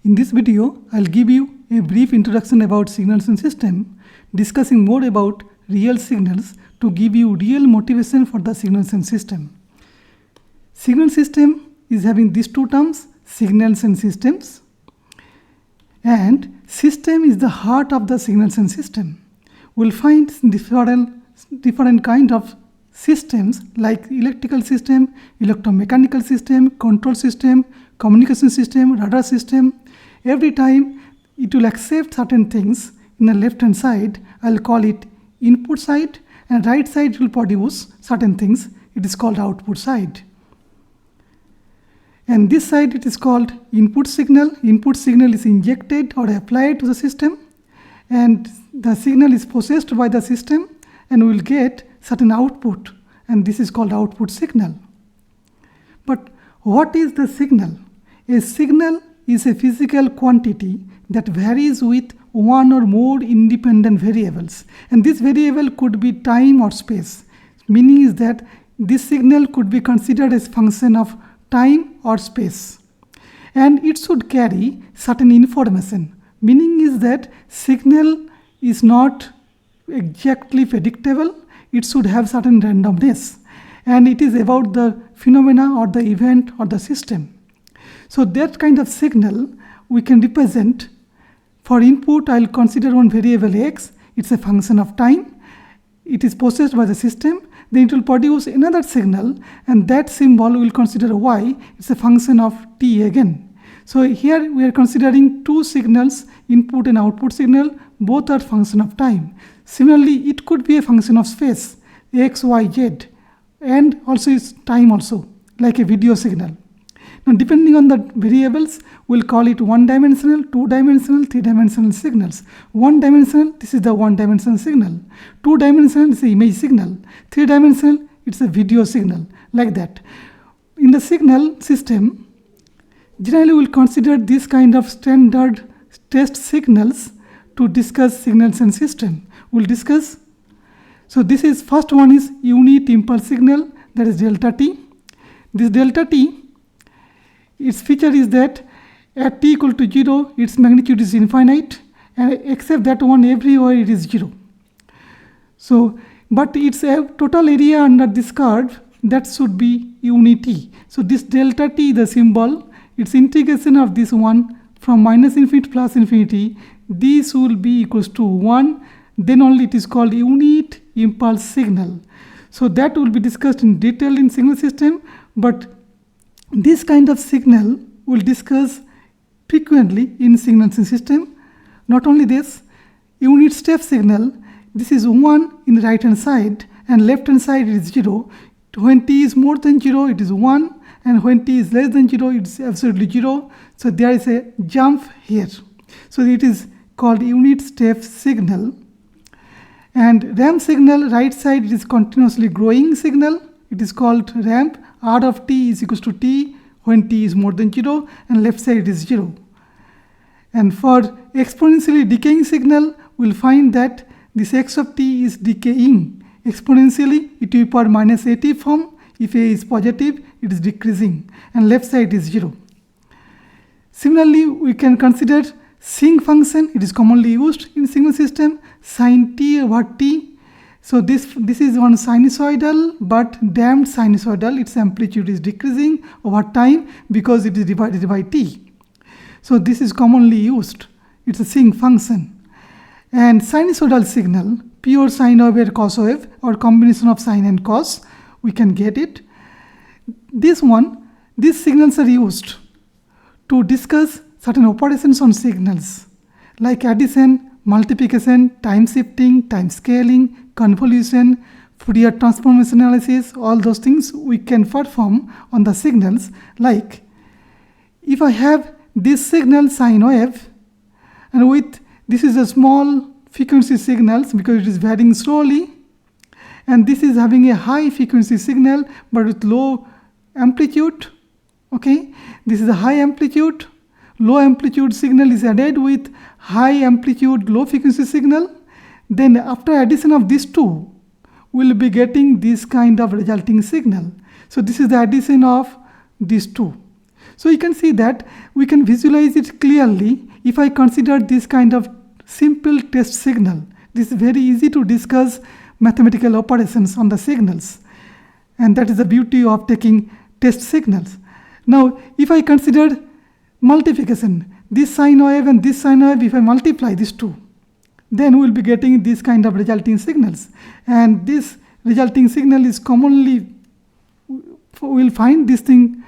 In this video, I'll give you a brief introduction about signals and system, discussing more about real signals to give you real motivation for the signals and system. Signal system is having these two terms, signals and systems. And system is the heart of the signals and system. We'll find different kind of systems like electrical system, electromechanical system, control system, communication system, radar system. Every time it will accept certain things. In the left hand side, I'll call it input side, and right side will produce certain things. It is called output side. And this side it is called input signal. Input signal is injected or applied to the system, and the signal is processed by the system and we will get certain output, and this is called output signal. But what is the signal? A signal is a physical quantity that varies with one or more independent variables, and this variable could be time or space. Meaning is that this signal could be considered as function of time or space, and it should carry certain information. Meaning is that signal is not exactly predictable, it should have certain randomness, and it is about the phenomena or the event or the system. So that kind of signal we can represent. For input, I'll consider one variable x, it's a function of time, it is processed by the system, then it will produce another signal, and that symbol we will consider y, it's a function of t again. So here we are considering two signals, input and output signal, both are function of time. Similarly, it could be a function of space, x, y, z, and also is time also, like a video signal. Now depending on the variables, we'll call it one-dimensional, two-dimensional, three-dimensional signals. One-dimensional, this is the one-dimensional signal. Two-dimensional is the image signal. Three-dimensional, it's a video signal, like that. In the signal system, generally we'll consider this kind of standard test signals to discuss signals and system. We'll discuss. So this is, first one is unit impulse signal, that is delta t. This delta t, its feature is that at t equal to 0, its magnitude is infinite, and except that one, everywhere it is 0. So, but its total area under this curve, that should be unit t. So this delta t, the symbol, its integration of this one from minus infinity to plus infinity, this will be equals to 1, then only it is called unit impulse signal. So that will be discussed in detail in signal system, but this kind of signal we'll discuss frequently in signals and system. Not only this, unit step signal, this is 1 in the right hand side, and left hand side is 0. When t is more than 0, it is 1, and when t is less than 0, it is absolutely 0. So there is a jump here. So it is called unit step signal. And ramp signal, right side, it is continuously growing signal. It is called ramp. R of t is equals to t when t is more than 0, and left side is 0. And for exponentially decaying signal, we'll find that this x of t is decaying exponentially, e to the power minus at form. If a is positive, it is decreasing, and left side is 0. Similarly, we can consider sinc function. It is commonly used in signal system, sin t over t. So this is one sinusoidal but damped sinusoidal. Its amplitude is decreasing over time because it is divided by t. So this is commonly used. It's a sinc function. And sinusoidal signal, pure sine wave or cos wave, or combination of sine and cos, we can get it. These signals are used to discuss certain operations on signals like addition, multiplication, time shifting, time scaling, convolution, Fourier transformation analysis. All those things we can perform on the signals. Like if I have this signal sine wave, and with this is a small frequency signals because it is varying slowly, and this is having a high frequency signal but with low amplitude. Okay, this is a high amplitude. Low amplitude signal is added with high amplitude low frequency signal. Then after addition of these two, we'll be getting this kind of resulting signal. So this is the addition of these two. So you can see that we can visualize it clearly if I consider this kind of simple test signal. This is very easy to discuss mathematical operations on the signals, and that is the beauty of taking test signals. Now if I consider multiplication, this sine wave and this sine wave, if I multiply these two, then we will be getting this kind of resulting signals, and this resulting signal is commonly, we will find this thing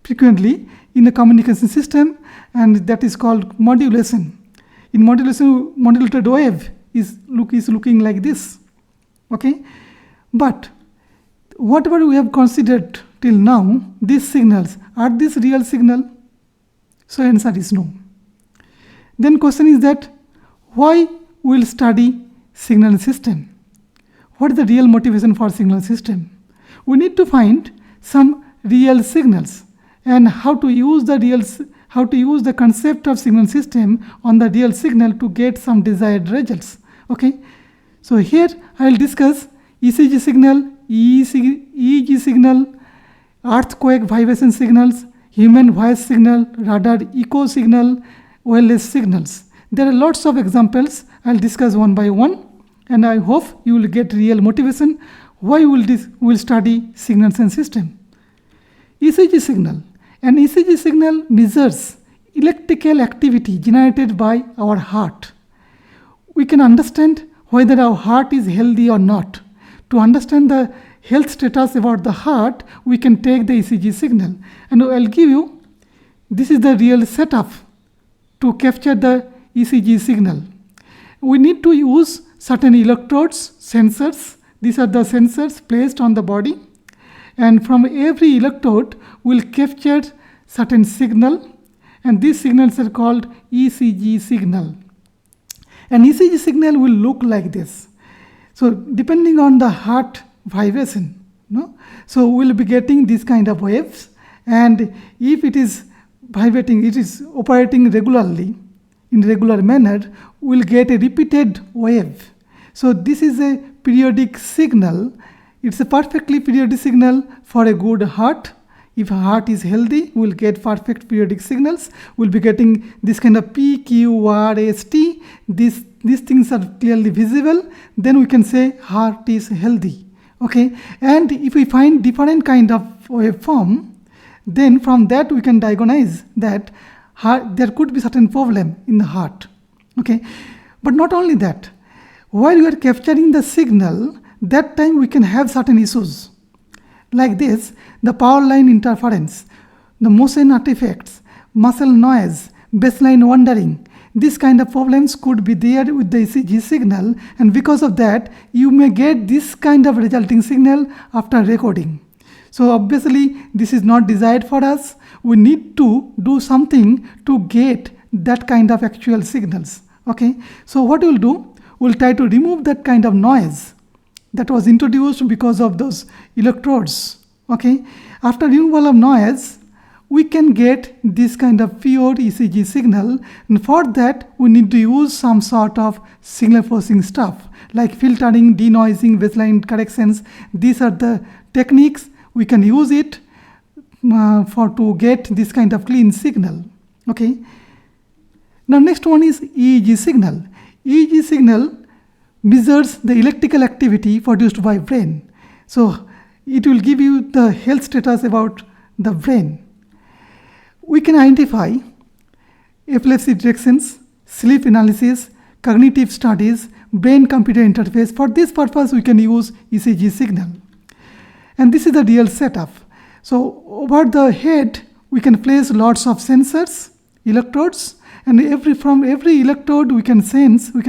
frequently in a communication system, and that is called modulation. In modulation, modulated wave is looking like this. Okay, but whatever we have considered till now, these signals, are these real signal? So answer is no. Then question is that why we will study signal system? What is the real motivation for signal system? We need to find some real signals and how to use the concept of signal system on the real signal to get some desired results. Okay, so here I will discuss ECG signal, EEG signal, earthquake vibration signals, human voice signal, radar echo signal, wireless signals. There are lots of examples. I will discuss one by one, and I hope you will get real motivation why we will study signals and system. ECG signal. An ECG signal measures electrical activity generated by our heart. We can understand whether our heart is healthy or not. To understand the health status about the heart, we can take the ECG signal, and I'll give you, this is the real setup to capture the ECG signal. We need to use certain electrodes, sensors. These are the sensors placed on the body, and from every electrode we'll capture certain signal, and these signals are called ECG signal. An ECG signal will look like this. So depending on the heart vibration, so we'll be getting this kind of waves, and if it is vibrating, it is operating regularly in regular manner, we'll get a repeated wave. So this is a periodic signal. It's a perfectly periodic signal for a good heart. If a heart is healthy, we'll get perfect periodic signals. We'll be getting this kind of P, Q, R, S, T. These things are clearly visible. Then we can say heart is healthy. Okay, and if we find different kind of waveform, then from that we can diagnose that there could be certain problem in the heart. Okay, but not only that, while we are capturing the signal, that time we can have certain issues like this: the power line interference, the motion artifacts, muscle noise, baseline wandering. This kind of problems could be there with the ECG signal, and because of that you may get this kind of resulting signal after recording. So obviously this is not desired for us. We need to do something to get that kind of actual signals. Okay, so what we'll do, we'll try to remove that kind of noise that was introduced because of those electrodes. Okay, after removal of noise, we can get this kind of pure ECG signal, and for that we need to use some sort of signal processing stuff like filtering, denoising, baseline corrections. These are the techniques we can use it to get this kind of clean signal. Okay, now next one is EEG signal. EEG signal measures the electrical activity produced by brain. So it will give you the health status about the brain. We can identify epilepsy detections, sleep analysis, cognitive studies, brain-computer interface. For this purpose, we can use ECG signal. And this is the real setup. So over the head, we can place lots of sensors, electrodes, and from every electrode we can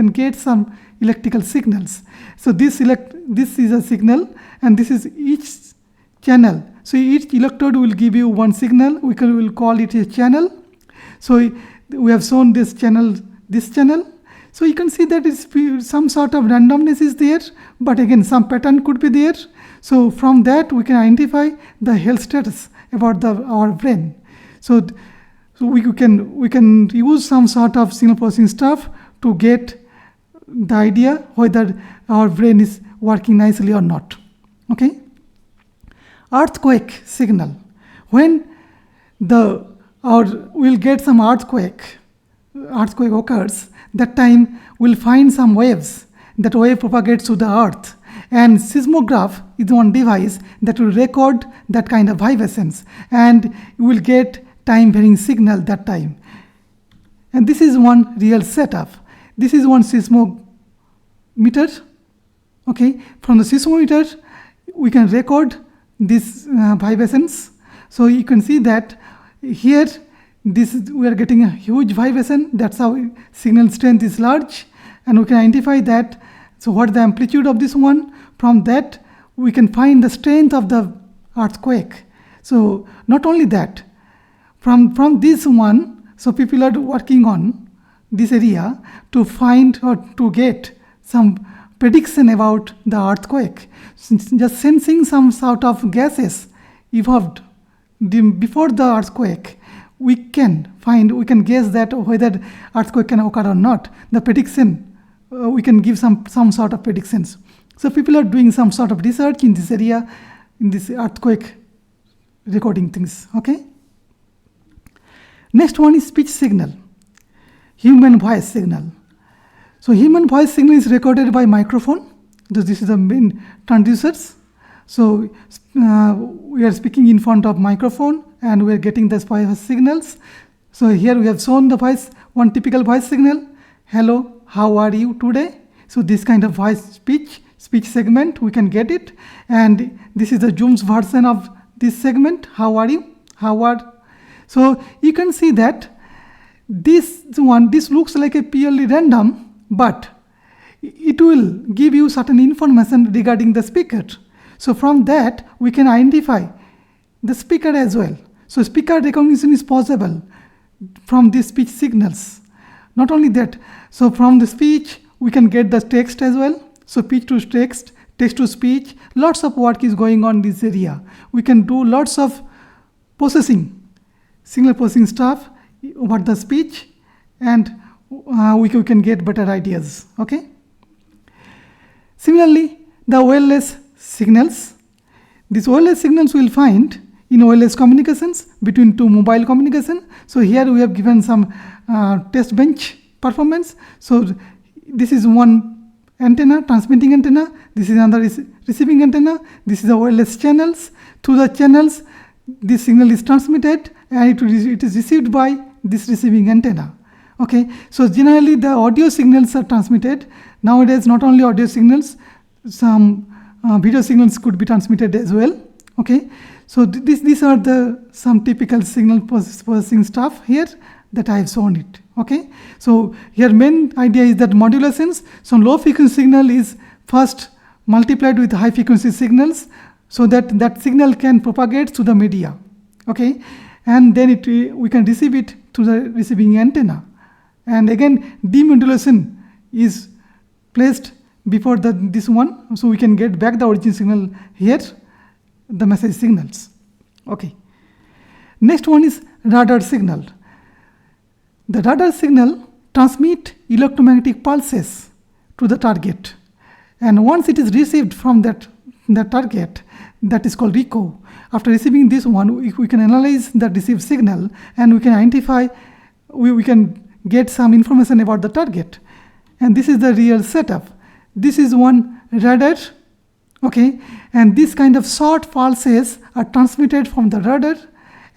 get some electrical signals. So this is a signal, and this is each channel. So each electrode will give you one signal. We'll call it a channel. So we have shown this channel. So you can see that some sort of randomness is there, but again some pattern could be there. So from that we can identify the health status about our brain. So we can use some sort of signal processing stuff to get the idea whether our brain is working nicely or not. Okay. Earthquake signal. When the or we'll get some earthquake occurs, that time we'll find some waves. That wave propagates to the earth. And seismograph is one device that will record that kind of vibrations, and you will get time varying signal that time. And this is one real setup. This is one seismometer. Okay, from the seismometer we can record these vibrations. So you can see that here we are getting a huge vibration. That's how signal strength is large, and we can identify that. So what is the amplitude of this one? From that we can find the strength of the earthquake. So not only that, from this one, so people are working on this area to find or to get some prediction about the earthquake. Just sensing some sort of gases evolved before the earthquake, we can guess that whether earthquake can occur or not. The prediction, we can give some sort of predictions. So people are doing some sort of research in this area, in this earthquake recording things. Okay. Next one is speech signal, human voice signal. So human voice signal is recorded by microphone. This is the main transducers. So we are speaking in front of microphone, and we are getting the voice signals. So here we have shown the voice, one typical voice signal. Hello, how are you today? So this kind of voice speech segment, we can get it. And this is the Zoom's version of this segment. How are you? So you can see that this looks like a purely random, but it will give you certain information regarding the speaker. So from that we can identify the speaker as well. So speaker recognition is possible from these speech signals. Not only that, so from the speech we can get the text as well. So speech to text, text to speech, lots of work is going on in this area. We can do lots of processing, signal processing stuff about the speech, and we can get better ideas. Okay. Similarly, the wireless signals. These wireless signals we will find in wireless communications between two mobile communication. So here we have given some test bench performance. So this is one antenna, transmitting antenna. This is another receiving antenna. This is the wireless channels. Through the channels, this signal is transmitted, and it is received by this receiving antenna. Okay. So generally the audio signals are transmitted. Nowadays, not only audio signals, some video signals could be transmitted as well. Okay. So these are some typical signal processing stuff here that I have shown it. Okay. So here main idea is that modulations. So low frequency signal is first multiplied with high frequency signals, so that signal can propagate to the media. Okay. And then we can receive it to the receiving antenna. And again, demodulation is placed before this one, so we can get back the origin signal here, the message signals. Okay. Next one is radar signal. The radar signal transmit electromagnetic pulses to the target, and once it is received from that target, that is called echo. After receiving this one, we can analyze the received signal, and we can identify, we can get some information about the target. And this is the real setup. This is one radar. Okay, and this kind of short pulses are transmitted from the radar,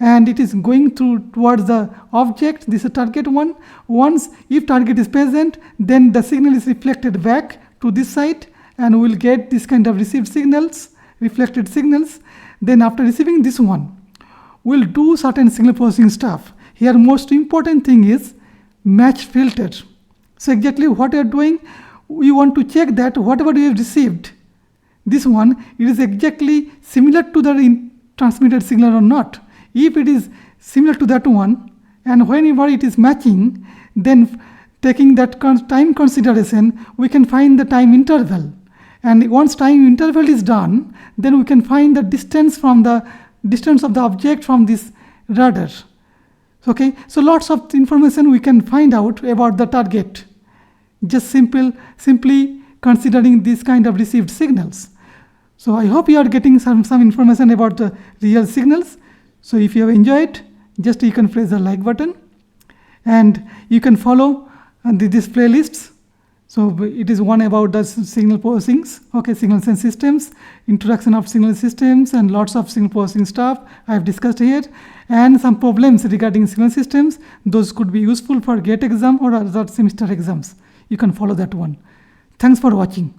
and it is going towards the object. This is target one. Once, if target is present, then the signal is reflected back to this side, and we will get this kind of received signals, reflected signals. Then after receiving this one, we will do certain signal processing stuff. Here most important thing is match filter. So exactly what we are doing, we want to check that whatever we have received, this one, it is exactly similar to the transmitted signal or not. If it is similar to that one, and whenever it is matching, then taking that time consideration, we can find the time interval. And once time interval is done, then we can find the distance of the object from this radar. Okay, so lots of information we can find out about the target, just simply considering this kind of received signals. So I hope you are getting some information about the real signals. So if you have enjoyed, just you can press the like button, and you can follow these playlists. So it is one about the signal processing, okay, signals and systems, introduction of signal systems, and lots of signal processing stuff I have discussed here, and some problems regarding signal systems. Those could be useful for GATE exam or other semester exams. You can follow that one. Thanks for watching.